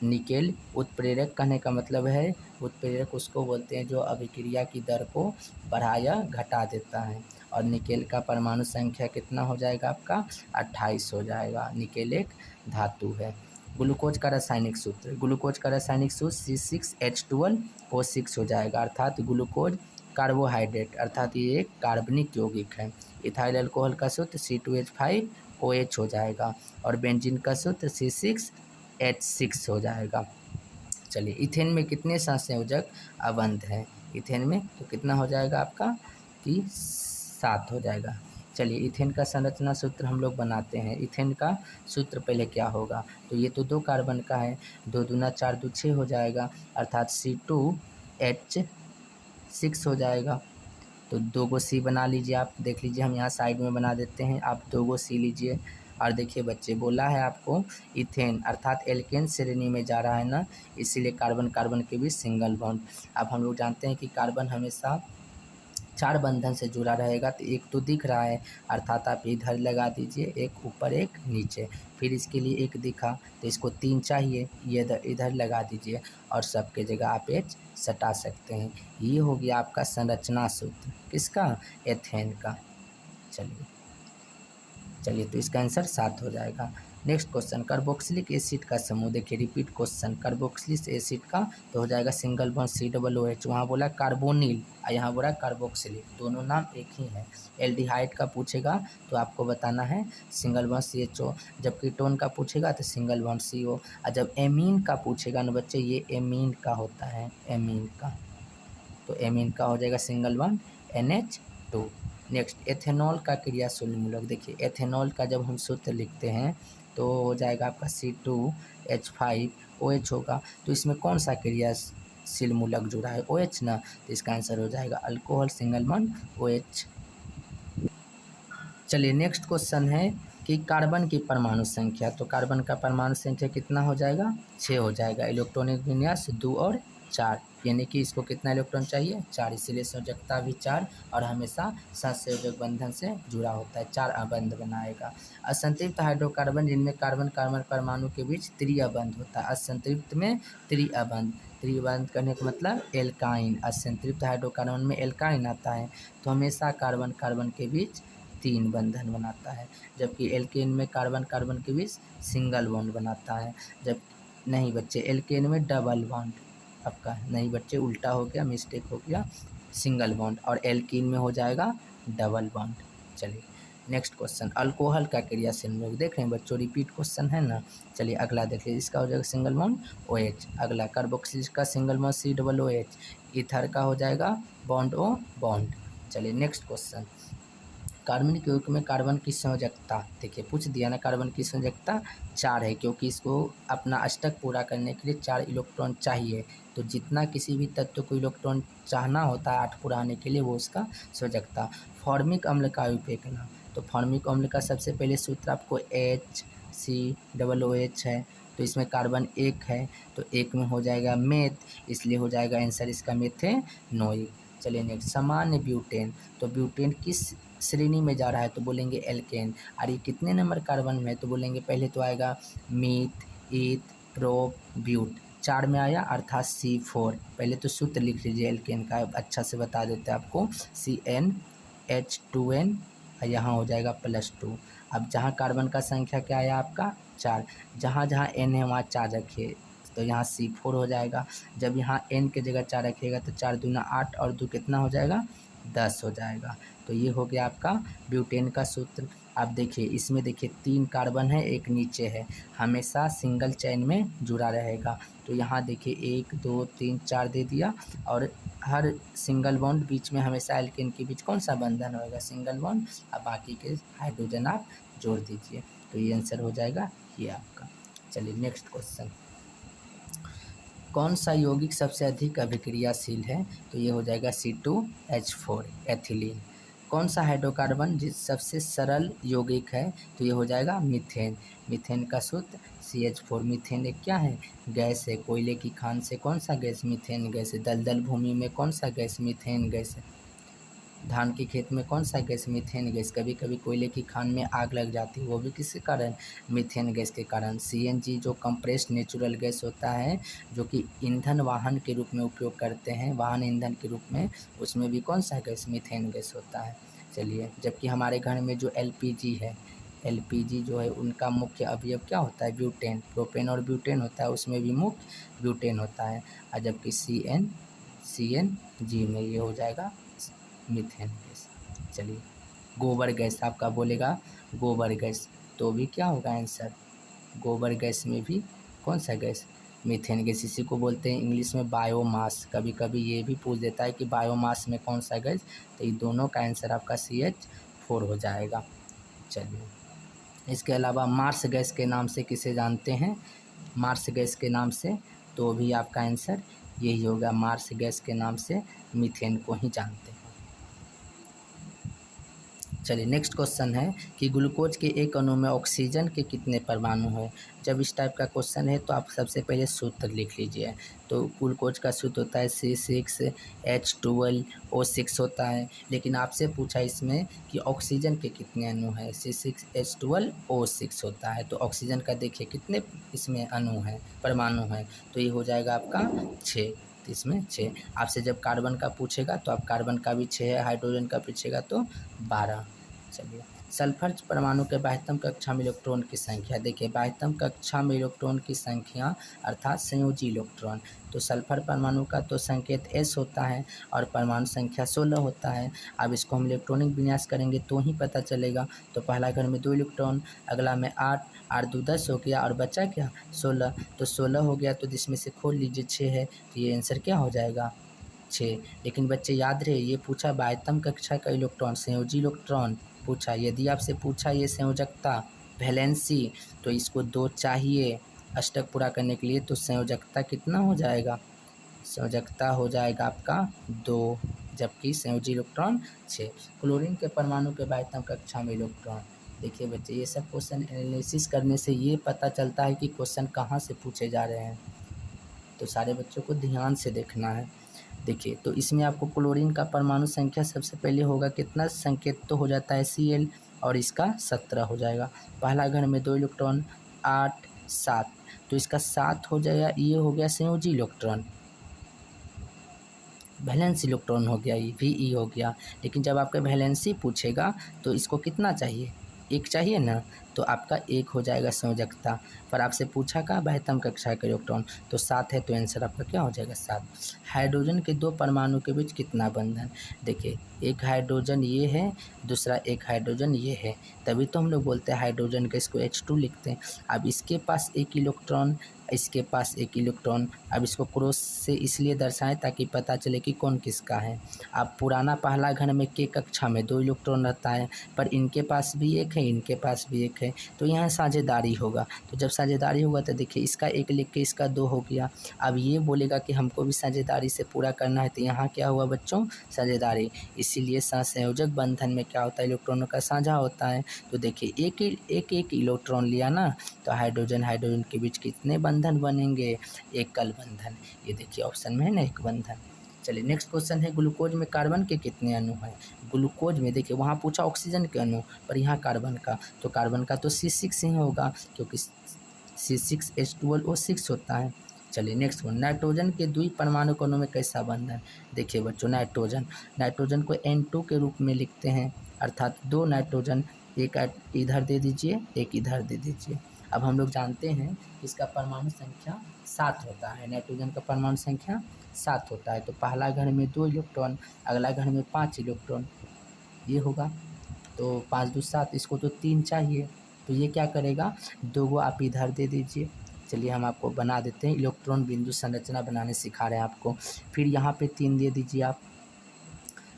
S1: निकेल उत्प्रेरक कहने का मतलब है, उत्प्रेरक उसको बोलते हैं जो अभिक्रिया की दर को बढ़ा या घटा देता है। और निकेल का परमाणु संख्या कितना हो जाएगा आपका 28 हो जाएगा। निकेल एक धातु है। ग्लूकोज का रासायनिक सूत्र, ग्लूकोज का रासायनिक सूत्र C6H12O6 हो जाएगा, अर्थात ग्लूकोज कार्बोहाइड्रेट, अर्थात ये एक कार्बनिक यौगिक है। इथाइल अल्कोहल का सूत्र C2H5OH हो जाएगा और बेंजीन का सूत्र C6H6 हो जाएगा। चलिए इथेन में कितने सहसंयोजक अबंध हैं, इथेन में तो कितना हो जाएगा आपका कि 7 हो जाएगा। चलिए इथेन का संरचना सूत्र हम लोग बनाते हैं। इथेन का सूत्र पहले क्या होगा, तो ये तो 2 कार्बन का है, 2 दूना 4 दू 6 हो जाएगा, अर्थात C2H6 हो जाएगा। तो 2 गो C बना लीजिए आप, देख लीजिए हम यहाँ साइड में बना देते हैं, आप 2 गो C लीजिए। और देखिए बच्चे बोला है आपको इथेन अर्थात एल्केन श्रेणी में जा रहा है ना, इसीलिए कार्बन कार्बन के बीच सिंगल बॉन्ड। अब हम लोग जानते हैं कि कार्बन हमेशा 4 बंधन से जुड़ा रहेगा, तो एक तो दिख रहा है अर्थात आप इधर लगा दीजिए, एक ऊपर एक नीचे, फिर इसके लिए एक दिखा तो इसको 3 चाहिए, ये इधर लगा दीजिए और सबके जगह आप H सटा सकते हैं। ये हो गया आपका संरचना सूत्र किसका, एथेन का। चलिए तो इसका आंसर 7 हो जाएगा। नेक्स्ट क्वेश्चन, कार्बोक्सिलिक एसिड का समूह, देखिए रिपीट क्वेश्चन, कार्बोक्सिलिक एसिड का तो हो जाएगा सिंगल बॉन्ड COOH, वहाँ बोला कार्बोनिल और यहाँ बोला कार्बोक्सिलिक, दोनों नाम एक ही है। एल्डिहाइड का पूछेगा तो आपको बताना है सिंगल बॉन्ड CHO, जब कीटोन का पूछेगा तो सिंगल बॉन्ड CO, और जब एमीन का पूछेगा ना बच्चे, ये एमीन का होता है, एमीन का, तो एमीन का हो जाएगा single bond NH2। Next ethanol का क्रियाशील मूलक, देखिए एथेनॉल का जब हम सूत्र लिखते हैं तो हो जाएगा आपका C2H5OH होगा, तो इसमें कौन सा क्रियाशील मूलक जुड़ा है, OH ना, तो इसका आंसर हो जाएगा अल्कोहल सिंगल बॉन्ड OH। चलिए नेक्स्ट क्वेश्चन है कि कार्बन की परमाणु संख्या, तो कार्बन का परमाणु संख्या कितना हो जाएगा 6 हो जाएगा। इलेक्ट्रॉनिक विन्यास 2 और 4, यानी कि इसको कितना इलेक्ट्रॉन चाहिए 4, इसीलिए संयोजकता भी 4 और हमेशा सहसंयोजक बंधन से जुड़ा होता है, 4 अबंध बनाएगा। असंतृप्त हाइड्रोकार्बन जिनमें कार्बन कार्बन परमाणु के बीच त्रिअबंध होता है, असंतृप्त में त्रिअबंध, त्रिअबंध करने का मतलब एल्काइन, असंतृप्त हाइड्रोकार्बन में एल्काइन आता है, तो हमेशा कार्बन कार्बन के बीच 3 बंधन बनाता है, जबकि एल्केन में कार्बन कार्बन के बीच सिंगल बॉन्ड बनाता है। जब नहीं बच्चे एल्केन में डबल बॉन्ड, आपका नहीं बच्चे उल्टा हो गया, मिस्टेक हो गया, सिंगल बॉन्ड, और एल्कीन में हो जाएगा डबल बॉन्ड। चलिए नेक्स्ट क्वेश्चन, अल्कोहल का क्रियाशील मूलक, देख रहे हैं बच्चों रिपीट क्वेश्चन है ना। चलिए अगला देख लीजिए, इसका हो जाएगा सिंगल बॉन्ड OH। अगला कार्बोक्सिलिक का सिंगल बॉन्ड COOH, ईथर का हो जाएगा बॉन्ड O बॉन्ड। चलिए नेक्स्ट क्वेश्चन, कार्बनिक यौगिक में कार्बन की संयोजकता, देखिए पूछ दिया ना, कार्बन की संयोजकता 4 है, क्योंकि इसको अपना अष्टक पूरा करने के लिए 4 इलेक्ट्रॉन चाहिए, तो जितना किसी भी तत्व को इलेक्ट्रॉन चाहना होता है 8 पूरा होने के लिए, वो उसका संयोजकता। फॉर्मिक अम्ल का विपेकना, तो फॉर्मिक अम्ल का सबसे पहले सूत्र आपको HCOOH है, तो इसमें कार्बन 1 है, तो 1 में हो जाएगा मेथ, इसलिए हो जाएगा आंसर इसका मेथेनोइक। चलिए नेक्स्ट, सामान्य ब्यूटेन, तो ब्यूटेन किस श्रेणी में जा रहा है, तो बोलेंगे एल्केन, और ये कितने नंबर कार्बन में है, तो बोलेंगे पहले तो आएगा मीथ, ईथ, प्रोप, ब्यूट, 4 में आया अर्थात C4। पहले तो सूत्र लिख लीजिए एल्केन का, अच्छा से बता देते हैं आपको, CnH2n, यहाँ हो जाएगा +2। अब जहाँ कार्बन का संख्या क्या आया आपका 4, जहाँ जहाँ n है वहाँ 4 रखिए, तो यहाँ C4 हो जाएगा। जब यहाँ n के जगह 4 रखिएगा तो 4 दूना 8 और 2 कितना हो जाएगा 10 हो जाएगा। तो ये हो गया आपका ब्यूटेन का सूत्र। आप देखिए इसमें देखिए 3 कार्बन है, एक नीचे है, हमेशा सिंगल चेन में जुड़ा रहेगा। तो यहाँ देखिए 1 2 3 4 दे दिया, और हर सिंगल बॉन्ड बीच में हमेशा एल्केन के बीच कौन सा बंधन होगा, सिंगल बॉन्ड। अब बाकी के हाइड्रोजन आप जोड़ दीजिए, तो ये आंसर हो जाएगा ये आपका। चलिए नेक्स्ट क्वेश्चन, कौन सा यौगिक सबसे अधिक अभिक्रियाशील है, तो ये हो जाएगा C2H4 एथिलीन। कौन सा हाइड्रोकार्बन जिस सबसे सरल यौगिक है, तो ये हो जाएगा मीथेन। मीथेन का सूत्र CH4। मीथेन एक क्या है, गैस है, कोयले की खान से कौन सा गैस, मीथेन गैस है। दलदल भूमि में कौन सा गैस, मीथेन गैस है। धान के खेत में कौन सा गैस, मीथेन गैस। कभी कभी कोयले की खान में आग लग जाती है, वो भी किसके कारण, मीथेन गैस के कारण। CNG जो कंप्रेस्ड नेचुरल गैस होता है, जो कि ईंधन वाहन के रूप में उपयोग करते हैं, वाहन ईंधन के रूप में, उसमें भी कौन सा गैस, मीथेन गैस होता है। चलिए, जबकि हमारे घर में जो LPG है, LPG जो है उनका मुख्य अवयव क्या होता है, ब्यूटेन। प्रोपेन और ब्यूटेन होता है, उसमें भी मुख्य ब्यूटेन होता है। और जबकि CNG में ये हो जाएगा मीथेन गैस। चलिए, गोबर गैस आपका बोलेगा, गोबर गैस, तो भी क्या होगा आंसर, गोबर गैस में भी कौन सा गैस, मीथेन गैस। इसी को बोलते हैं इंग्लिश में बायोमास। कभी कभी ये भी पूछ देता है कि बायोमास में कौन सा गैस, तो ये दोनों का आंसर आपका CH4 हो जाएगा। चलिए, इसके अलावा मार्स गैस के नाम से किसे जानते हैं, मार्स गैस के नाम से, तो भी आपका आंसर यही होगा, मार्स गैस के नाम से मीथेन को ही जानते हैं। चलिए नेक्स्ट क्वेश्चन है कि ग्लूकोज के एक अणु में ऑक्सीजन के कितने परमाणु हैं। जब इस टाइप का क्वेश्चन है तो आप सबसे पहले सूत्र लिख लीजिए। तो ग्लूकोज का सूत्र होता है C6H12O6 होता है, लेकिन आपसे पूछा इसमें कि ऑक्सीजन के कितने अणु हैं, C6H12O6 होता है। तो ऑक्सीजन का देखिए कितने इसमें अणु हैं, परमाणु हैं, तो ये हो जाएगा आपका 6। तो इसमें 6। आपसे जब कार्बन का पूछेगा तो आप कार्बन का भी 6 है, हाइड्रोजन का पूछेगा तो 12। चलिए, सल्फर परमाणु के बाह्यतम कक्षा में इलेक्ट्रॉन की संख्या। देखिए, बाह्यतम कक्षा में इलेक्ट्रॉन की संख्या अर्थात संयोजी इलेक्ट्रॉन। तो सल्फर परमाणु का तो संकेत S होता है और परमाणु संख्या 16 होता है। अब इसको हम इलेक्ट्रॉनिक विन्यास करेंगे तो ही पता चलेगा। तो पहला घर में 2 इलेक्ट्रॉन, अगला में 8, 8 2 10 हो गया, और बचा क्या 16। तो 16 हो गया, तो जिसमें से खोल लीजिए 6 है, तो ये आंसर क्या हो जाएगा 6। लेकिन बच्चे याद रहे, ये पूछा बाह्यतम कक्षा का इलेक्ट्रॉन, संयोजी इलेक्ट्रॉन पूछा। यदि आपसे पूछा ये संयोजकता, वैलेंसी, तो इसको 2 चाहिए अष्टक पूरा करने के लिए। तो संयोजकता कितना हो जाएगा, संयोजकता हो जाएगा आपका 2, जबकि संयोजी इलेक्ट्रॉन 6। क्लोरीन के परमाणु के बाह्यतम कक्षा में इलेक्ट्रॉन। देखिए बच्चे, ये सब क्वेश्चन एनालिसिस करने से ये पता चलता है कि क्वेश्चन कहाँ से पूछे जा रहे हैं, तो सारे बच्चों को ध्यान से देखना है। देखिए, तो इसमें आपको क्लोरीन का परमाणु संख्या सबसे पहले होगा कितना, संकेत तो हो जाता है Cl, और इसका 17 हो जाएगा। पहला घर में 2 इलेक्ट्रॉन, 8 7, तो इसका 7 हो जाएगा। ये हो गया संयोजी इलेक्ट्रॉन, वैलेंस इलेक्ट्रॉन हो गया, ये VE हो गया। लेकिन जब आपका वैलेंसी पूछेगा तो इसको कितना चाहिए, 1 चाहिए ना, तो आपका 1 हो जाएगा संयोजकता। पर आपसे पूछा का बाह्यतम कक्षा का इलेक्ट्रॉन, तो 7 है, तो आंसर आपका क्या हो जाएगा 7। हाइड्रोजन के 2 परमाणु के बीच कितना बंधन। देखिए, एक हाइड्रोजन ये है, दूसरा एक हाइड्रोजन ये है, तभी तो हम लोग बोलते हैं हाइड्रोजन का, इसको H2 लिखते हैं। अब इसके पास 1 इलेक्ट्रॉन, इसके पास 1 इलेक्ट्रॉन। अब इसको क्रॉस से इसलिए दर्शाएं ताकि पता चले कि कौन किसका है। अब पुराना पहला घन में K कक्षा में 2 इलेक्ट्रॉन रहता है, पर इनके पास भी 1 है, इनके पास भी 1 है, तो यहाँ साझेदारी होगा। तो जब साझेदारी होगा तो देखिए इसका 1 लिख के इसका 2 हो गया। अब ये बोलेगा कि हमको भी साझेदारी से पूरा करना है, तो यहाँ क्या हुआ बच्चों, साझेदारी। इसीलिए सहसंयोजक बंधन में क्या होता है, इलेक्ट्रॉनों का साझा होता है। तो देखिए एक इलेक्ट्रॉन लिया ना, तो हाइड्रोजन हाइड्रोजन के बीच कितने बंधन बनेंगे, एकल बंधन। ये देखिए ऑप्शन में है ना, एक बंधन। चलिए नेक्स्ट क्वेश्चन है, ग्लूकोज में कार्बन के कितने अणु हैं। ग्लूकोज में देखिए वहाँ पूछा ऑक्सीजन के अणु, पर यहाँ कार्बन का, तो कार्बन का तो C6 ही होगा, क्योंकि C6H12O6 होता है। चलिए नेक्स्ट वन, नाइट्रोजन के द्विपरमाणु कणों में कैसा बंधन। देखिए बच्चों, नाइट्रोजन को N2 के रूप में लिखते हैं, अर्थात 2 नाइट्रोजन, एक इधर दे दीजिए, एक इधर दे दीजिए। अब हम लोग जानते हैं इसका परमाणु संख्या 7 होता है, नाइट्रोजन का परमाणु संख्या 7 होता है। तो पहला घर में 2 इलेक्ट्रॉन, अगला घर में 5 इलेक्ट्रॉन, ये होगा। तो 5 2 7, इसको तो 3 चाहिए, तो ये क्या करेगा, 2 गो आप इधर दे दीजिए। चलिए हम आपको बना देते हैं, इलेक्ट्रॉन बिंदु संरचना बनाने सिखा रहे हैं आपको। फिर यहाँ पे 3 दे दीजिए आप।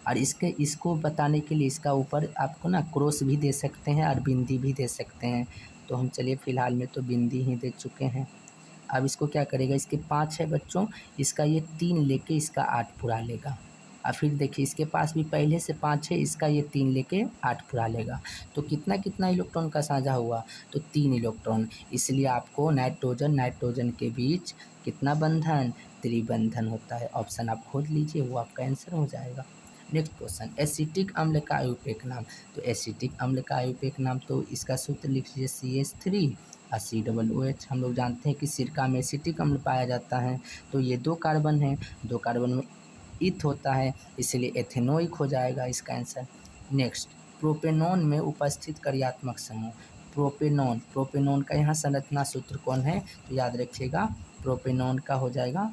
S1: और इसको बताने के लिए इसका ऊपर आपको ना क्रॉस भी दे सकते हैं और बिंदी भी दे सकते हैं। तो हम चलिए फ़िलहाल में तो बिंदी ही दे चुके हैं। अब इसको क्या करेगा, इसके 5 है बच्चों, इसका ये 3 लेके इसका 8 पुरा लेगा। और फिर देखिए इसके पास भी पहले से 5 है, इसका ये 3 लेके 8 पुरा लेगा। तो कितना कितना इलेक्ट्रॉन का साझा हुआ, तो 3 इलेक्ट्रॉन। इसलिए आपको नाइट्रोजन के बीच कितना बंधन, त्रिबंधन होता है। ऑप्शन आप खोज लीजिए, वो आपका आंसर हो जाएगा। नेक्स्ट क्वेश्चन, एसिटिक अम्ल का आयुपेक नाम। तो एसिटिक अम्ल का आयुपेक नाम, तो इसका सूत्र लिख लीजिए CH3 और COOH। हम लोग जानते हैं कि सिरका में एसिटिक अम्ल पाया जाता है। तो ये 2 कार्बन है, 2 कार्बन में ईथ होता है, इसलिए एथेनोइक हो जाएगा इसका आंसर। नेक्स्ट, प्रोपेनॉन में उपस्थित कार्यात्मक समूह। प्रोपेनॉन का यहाँ संरचना सूत्र कौन है, तो याद रखिएगा, प्रोपेनॉन का हो जाएगा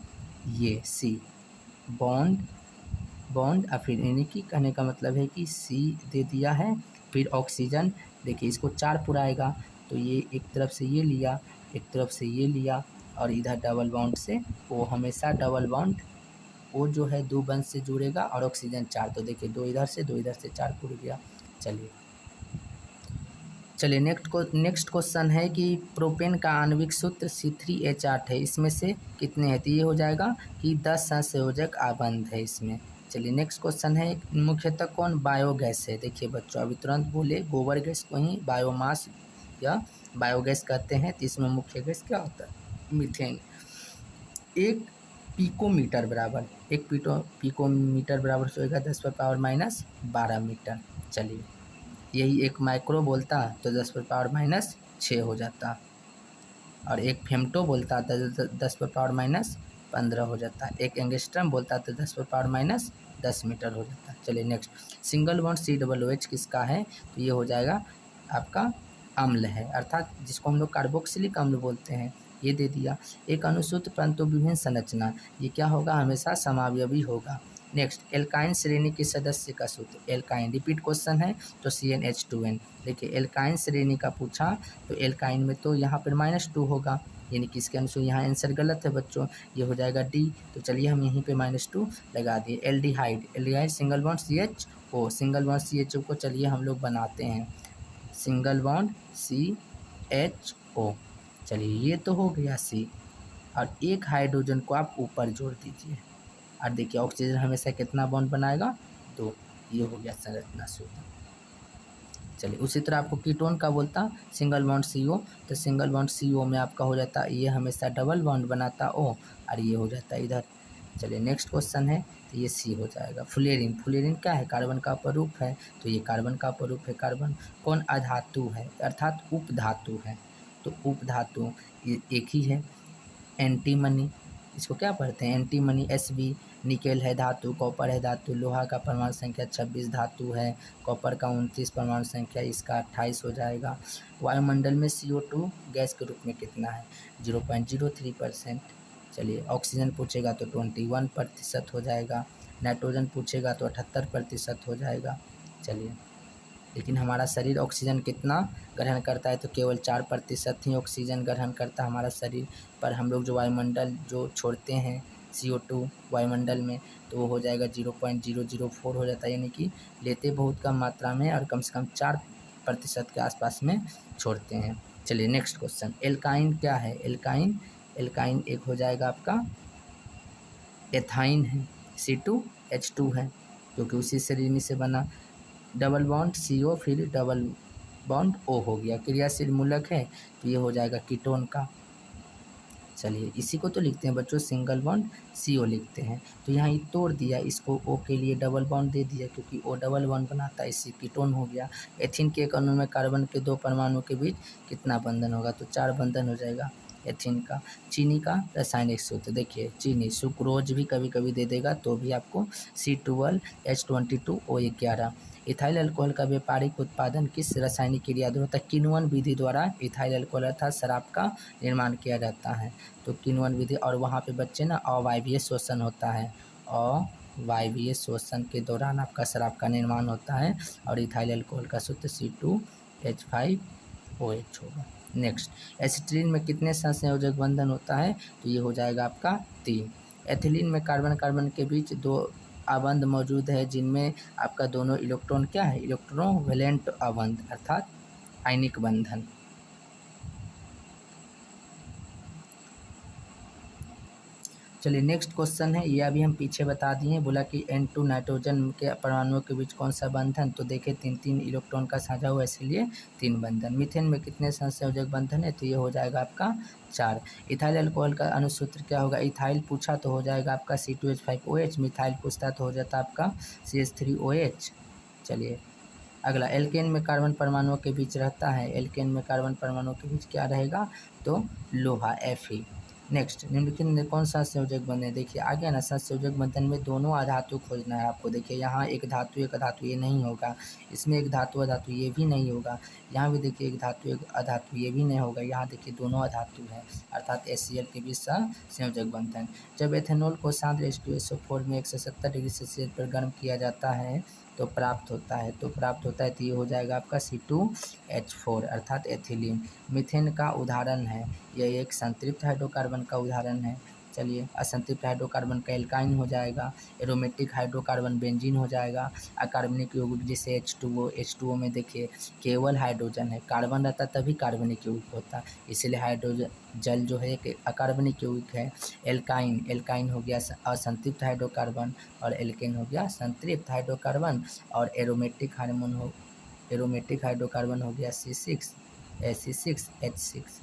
S1: ये C, बॉन्ड और फिर यानी कि कहने का मतलब है कि C दे दिया है, फिर ऑक्सीजन। देखिए इसको 4 पुराएगा, तो ये एक तरफ से ये लिया, एक तरफ से ये लिया, और इधर डबल बॉन्ड से वो हमेशा डबल बॉन्ड वो जो है 2 बंध से जुड़ेगा, और ऑक्सीजन 4। तो देखिए 2 इधर से 4 पुर गया। चलिए नेक्स्ट क्वेश्चन है कि प्रोपेन का आणविक सूत्र C3H8 है, इसमें से कितने हैं, तो ये हो जाएगा कि 10 सहसंयोजक आबंध है इसमें। चलिए नेक्स्ट क्वेश्चन है, मुख्यतः कौन बायोगैस है। देखिए बच्चों अभी तुरंत बोले, गोबर गैस को ही बायोमास या बायोगैस कहते हैं। तो इसमें मुख्य गैस क्या होता है, मीथेन। एक पिकोमीटर बराबर होगा 10⁻⁻12 मीटर। चलिए यही एक माइक्रो बोलता तो 10⁻⁻6 हो जाता, और एक फेम्टो बोलता तो 10⁻⁻15 हो जाता, एक एंगस्ट्रम बोलता तो 10⁻⁻10 मीटर हो जाता। चलिए नेक्स्ट, सिंगल बॉन्ड COOH किसका है, तो ये हो जाएगा आपका अम्ल है, अर्थात जिसको हम लोग कार्बोक्सिलिक अम्ल बोलते हैं। ये दे दिया। एक अनुसूत्र परंतु विभिन्न संरचना, ये क्या होगा, हमेशा समावयवी होगा। नेक्स्ट, एल्काइन श्रेणी के सदस्य का सूत्र। एल्काइन रिपीट क्वेश्चन है, तो CnH2n। देखिए एल्काइन श्रेणी का पूछा, तो एल्काइन में तो यहाँ पर -2 होगा, यानी कि इसके अनुसार यहाँ आंसर गलत है बच्चों, ये हो जाएगा D। तो चलिए हम यहीं पे -2 लगा दिए। Aldehyde single bond CHO, single bond CHO को चलिए हम लोग बनाते हैं, सिंगल बॉन्ड CHO। चलिए ये तो हो गया C, और एक हाइड्रोजन को आप ऊपर जोड़ दीजिए, और देखिए ऑक्सीजन हमेशा कितना बॉन्ड बनाएगा, तो ये हो गया संरचना सूत्र। चलिए उसी तरह आपको कीटोन का बोलता, सिंगल बॉन्ड CO, तो सिंगल बॉन्ड CO में आपका हो जाता, ये हमेशा डबल बॉन्ड बनाता O, और ये हो जाता इधर। चलिए नेक्स्ट क्वेश्चन है, तो ये C हो जाएगा। फ्लोरीन क्या है, कार्बन का अपरूप है, तो ये कार्बन का अपरूप है। कार्बन कौन अधातु है, अर्थात उपधातु है, तो उपधातु ये एक ही है। एंटीमनी, इसको क्या पढ़ते हैं, एंटीमनी Sb। निकेल है धातु, कॉपर है धातु, लोहा का परमाणु संख्या 26 धातु है, कॉपर का 29 परमाणु संख्या, इसका 28 हो जाएगा। वायुमंडल में CO2 गैस के रूप में कितना है, 0.03%। चलिए ऑक्सीजन पूछेगा तो 21% हो जाएगा, नाइट्रोजन पूछेगा तो 78% हो जाएगा। चलिए लेकिन हमारा शरीर ऑक्सीजन कितना ग्रहण करता है, तो केवल 4% ही ऑक्सीजन ग्रहण करता है हमारा शरीर। पर हम लोग जो वायुमंडल जो छोड़ते हैं CO2 वायुमंडल में, तो वो हो जाएगा 0.004 हो जाता है, यानी कि लेते बहुत कम मात्रा में और कम से कम 4% के आसपास में छोड़ते हैं। चलिए नेक्स्ट क्वेश्चन, एल्काइन क्या है, एल्काइन एक हो जाएगा आपका एथाइन है, C2H2 है, क्योंकि उसी श्रेणी से बना। डबल बॉन्ड CO फिर डबल बॉन्ड O हो गया, क्रियाशील मूलक है, तो ये हो जाएगा कीटोन का। चलिए इसी को तो लिखते हैं बच्चों, सिंगल बॉन्ड CO लिखते हैं। तो यहाँ ये तोड़ दिया, इसको O के लिए डबल बॉन्ड दे दिया, क्योंकि O डबल बॉन्ड बनाता है, इससे कीटोन हो गया। एथीन के एक अणु में कार्बन के 2 परमाणु के बीच कितना बंधन होगा, तो 4 बंधन हो जाएगा एथीन का। चीनी का रासायनिक सूत्र, देखिए चीनी सुक्रोज भी कभी कभी दे देगा, तो भी आपको C12H22O11। इथाइल अल्कोहल का व्यापारिक उत्पादन किस रासायनिक क्रिया द्वारा होता है? किण्वन विधि द्वारा इथाइल अल्कोहल अर्थात शराब का निर्माण किया जाता है। तो किण्वन विधि, और वहाँ पे बच्चे ना अवायवीय शोषण होता है, अवायवीय शोषण के दौरान आपका शराब का निर्माण होता है। और इथाइल अल्कोहल का सूत्र C2H5OH होगा। नेक्स्ट, एसिटिलीन में कितने सहसंयोजक बंधन होता है? तो ये हो जाएगा आपका 3। एथिलीन में कार्बन कार्बन के बीच 2 आबंध मौजूद है जिनमें आपका दोनों इलेक्ट्रॉन क्या है? इलेक्ट्रोवैलेंट आबंध अर्थात आयनिक बंधन। चलिए नेक्स्ट क्वेश्चन है, ये अभी हम पीछे बता दिए। बोला कि N2 नाइट्रोजन के परमाणुओं के बीच कौन सा बंधन? तो देखिए 3 इलेक्ट्रॉन का साझा हुआ, इसलिए 3 बंधन। मीथेन में कितने सहसंयोजक बंधन है? तो ये हो जाएगा आपका 4। इथाइल अल्कोहल का अनुसूत्र क्या होगा? इथाइल पूछा तो हो जाएगा आपका C2H5OH, मिथाइल पूछता तो हो जाता आपका CH3OH। चलिए अगला, एल्केन में कार्बन परमाणुओं के बीच रहता है, एल्केन में कार्बन परमाणुओं के बीच क्या रहेगा? तो लोहा Fe। नेक्स्ट, निम्नलिखित में कौन सा संयोजक बंधन है? देखिए आ गया ना, संयोजक बंधन में दोनों अधातु खोजना है आपको। देखिए यहाँ एक धातु एक अधातु, ये नहीं होगा। इसमें एक धातु अधातु, ये भी नहीं होगा। यहाँ भी देखिए एक धातु एक अधातु, ये भी नहीं होगा। यहाँ देखिए दोनों अधातु हैं, अर्थात HCl के बीच संयोजक बंधन। जब एथेनॉल को सांद्र H2SO4 में 170 डिग्री सेल्सियस पर गर्म किया जाता है तो प्राप्त होता है, तो ये हो जाएगा आपका C2H4 अर्थात एथिलीन। मीथेन का उदाहरण है, यह एक संतृप्त हाइड्रोकार्बन का उदाहरण है। चलिए असंतृप्त हाइड्रोकार्बन का एल्काइन हो जाएगा, एरोमेटिक हाइड्रोकार्बन बेंजीन हो जाएगा। अकार्बनिक यौगिक जैसे H2O में देखिए केवल हाइड्रोजन है, कार्बन रहता तभी कार्बनिक यौगिक होता, इसलिए हाइड्रोजन जल जो है एक अकार्बनिक यौगिक है। एल्काइन हो गया असंतृप्त हाइड्रोकार्बन, और एल्केन हो गया संतृप्त हाइड्रोकार्बन। और एरोमेटिक हाइड्रोकार्बन हो गया C6H6।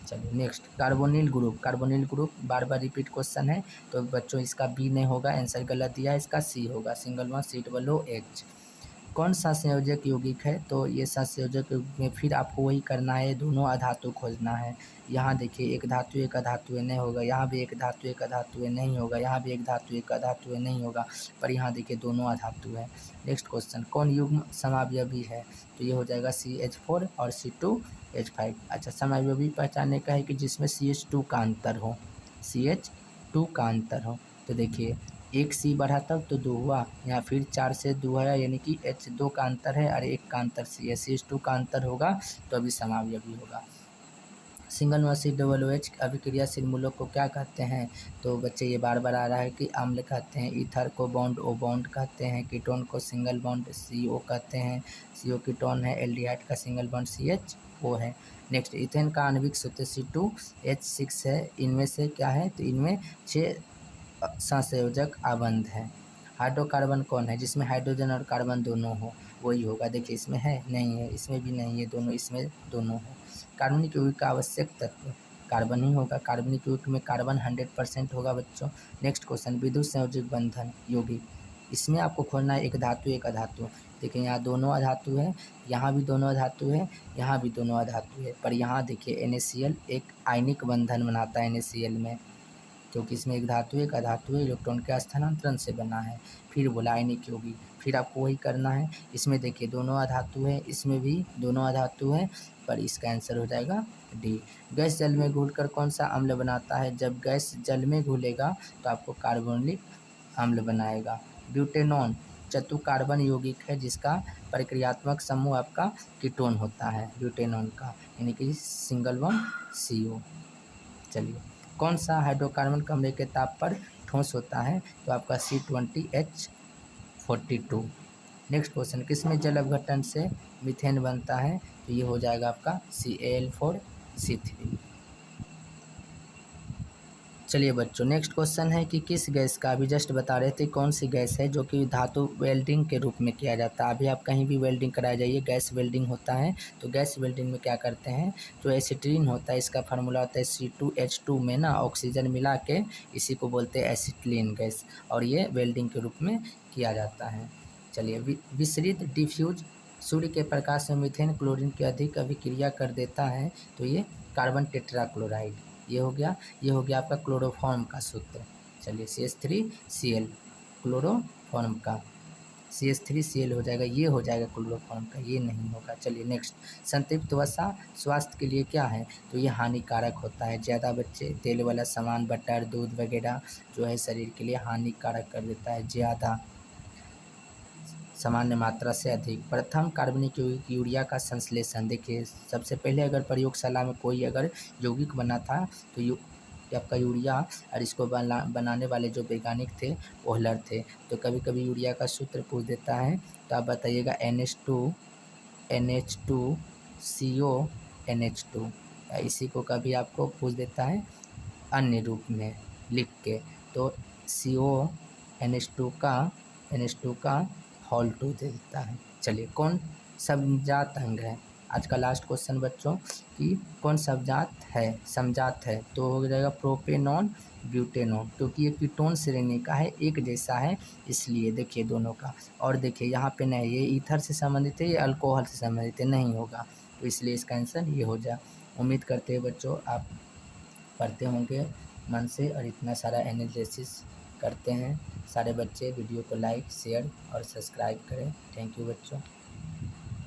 S1: चलिए नेक्स्ट, कार्बोनिल ग्रुप बार बार रिपीट क्वेश्चन है, तो बच्चों इसका बी नहीं होगा, आंसर गलत दिया है, इसका सी होगा, सिंगल वन COOH। कौन सा संयोजक यौगिक है? तो ये संयोजक में फिर आपको वही करना है, दोनों अधातु खोजना है। यहाँ देखिए एक धातु एक अधातु नहीं होगा, यहाँ भी एक धातु एक अधातु नहीं होगा, यहाँ भी एक धातु एक अधातु नहीं होगा, पर यहाँ देखिए दोनों अधातु है। नेक्स्ट क्वेश्चन, कौन युग्म समावयवी है? तो ये हो जाएगा CH4 और C2H5। अच्छा, समावयवी पहचानने का है कि जिसमें CH2 का अंतर हो, CH2 का अंतर हो। तो देखिए एक C बढ़ा तब तो 2 हुआ, या फिर 4 से 2 है, यानी कि H2 का अंतर है और 1 का अंतर C है, CH2 का अंतर होगा तो अभी समावयवी होगा। सिंगल वन COOH अभिक्रियाशील मूलक को क्या कहते हैं? तो बच्चे ये बार बार आ रहा है कि अम्ल कहते हैं, ईथर को बॉन्ड O बॉन्ड कहते हैं, कीटोन को सिंगल बॉन्ड CO कहते हैं, CO कीटोन है, एल्डिहाइड का सिंगल बॉन्ड CHO है। नेक्स्ट, इथेन का आणविक सूत्र C2H6 है, इनमें से क्या है? तो इनमें 6 सहसंयोजक आबंध है। हाइड्रोकार्बन कौन है? जिसमें हाइड्रोजन और कार्बन दोनों हो, वही होगा। देखिए इसमें है, नहीं है, इसमें भी नहीं है, दोनों, इसमें दोनों है। कार्बनिक यौगिक का आवश्यक तत्व कार्बन ही होगा, कार्बनिक यौगिक में कार्बन 100% होगा बच्चों। नेक्स्ट क्वेश्चन, विद्युत संयोजक बंधन यौगिक, इसमें आपको खोजना है एक धातु एक अधातु। देखिए यहाँ दोनों अधातु है, यहाँ भी दोनों अधातु है, यहाँ भी दोनों अधातु है, पर यहाँ देखिए NaCl एक आयनिक बंधन बनाता है NaCl में, क्योंकि इसमें एक धातु एक अधातु है, इलेक्ट्रॉन के स्थानांतरण से बना है। फिर बोला आयनिक यौगिक, फिर आपको वही करना है। इसमें देखिए दोनों अधातु है, इसमें भी दोनों अधातु है, पर इसका आंसर हो जाएगा डी। गैस जल में घुलकर कौन सा अम्ल बनाता है? जब गैस जल में घुलेगा तो आपको कार्बोनिक अम्ल बनाएगा। ब्यूटेनॉन चतुर्कार्बन यौगिक है जिसका प्रक्रियात्मक समूह आपका कीटोन होता है, ब्यूटेनॉन का, यानी कि सिंगल वन CO। चलिए, कौन सा हाइड्रोकार्बन कमरे के ताप पर ठोस होता है? तो आपका C20H42। नेक्स्ट क्वेश्चन, किसमें जल अपघटन से मीथेन बनता है? तो ये हो जाएगा आपका CaL4C3। चलिए बच्चों, नेक्स्ट क्वेश्चन है कि किस गैस का, अभी जस्ट बता रहे थे कौन सी गैस है जो कि धातु वेल्डिंग के रूप में किया जाता है। अभी आप कहीं भी वेल्डिंग कराया जाइए, गैस वेल्डिंग होता है। तो गैस वेल्डिंग में क्या करते हैं? तो एसिटिलीन होता है, इसका फार्मूला होता है C2H2 में ना ऑक्सीजन मिला के, इसी को बोलते हैं एसिटिलीन गैस, और ये वेल्डिंग के रूप में किया जाता है। चलिए, विसरित डिफ्यूज सूर्य के प्रकाश में मीथेन क्लोरीन की अधिक अभिक्रिया कर देता है, तो ये कार्बन टेट्राक्लोराइड, ये हो गया आपका क्लोरोफॉर्म का सूत्र। चलिए CH3Cl क्लोरोफॉर्म का। CH3Cl हो जाएगा, ये हो जाएगा क्लोरोफॉर्म का, ये नहीं होगा। चलिए नेक्स्ट, संतृप्त वसा स्वास्थ्य के लिए क्या है, तो ये हानिकारक होता है। ज़्यादा बच्चे तेल वाला सामान, बटर, दूध वगैरह जो है शरीर के लिए हानिकारक कर देता है ज़्यादा, सामान्य मात्रा से अधिक। प्रथम कार्बनिक यूरिया का संश्लेषण, देखिए सबसे पहले अगर प्रयोगशाला में कोई अगर यौगिक बना था तो आपका यूरिया, और इसको बनाने वाले जो वैज्ञानिक थे वो हलर थे। तो कभी कभी यूरिया का सूत्र पूछ देता है, तो आप बताइएगा NH2CO NH2, इसी को कभी आपको पूछ देता है अन्य रूप में लिख के, तो NH2 का होल 2 दे देता है। चलिए कौन समजात अंग है, आज का लास्ट क्वेश्चन बच्चों कि कौन समजात है, तो हो जाएगा प्रोपेनॉन ब्यूटेनॉन, क्योंकि ये कीटोन श्रेणी का है, एक जैसा है इसलिए देखिए दोनों का। और देखिए यहाँ पे नहीं, ये ईथर से संबंधित है, ये अल्कोहल से संबंधित है, नहीं होगा, तो इसलिए इसका आंसर ये हो जाए। उम्मीद करते हैं बच्चों आप पढ़ते होंगे मन से और इतना सारा एनालिसिस करते हैं। सारे बच्चे वीडियो को लाइक, शेयर और सब्सक्राइब करें। थैंक यू बच्चों।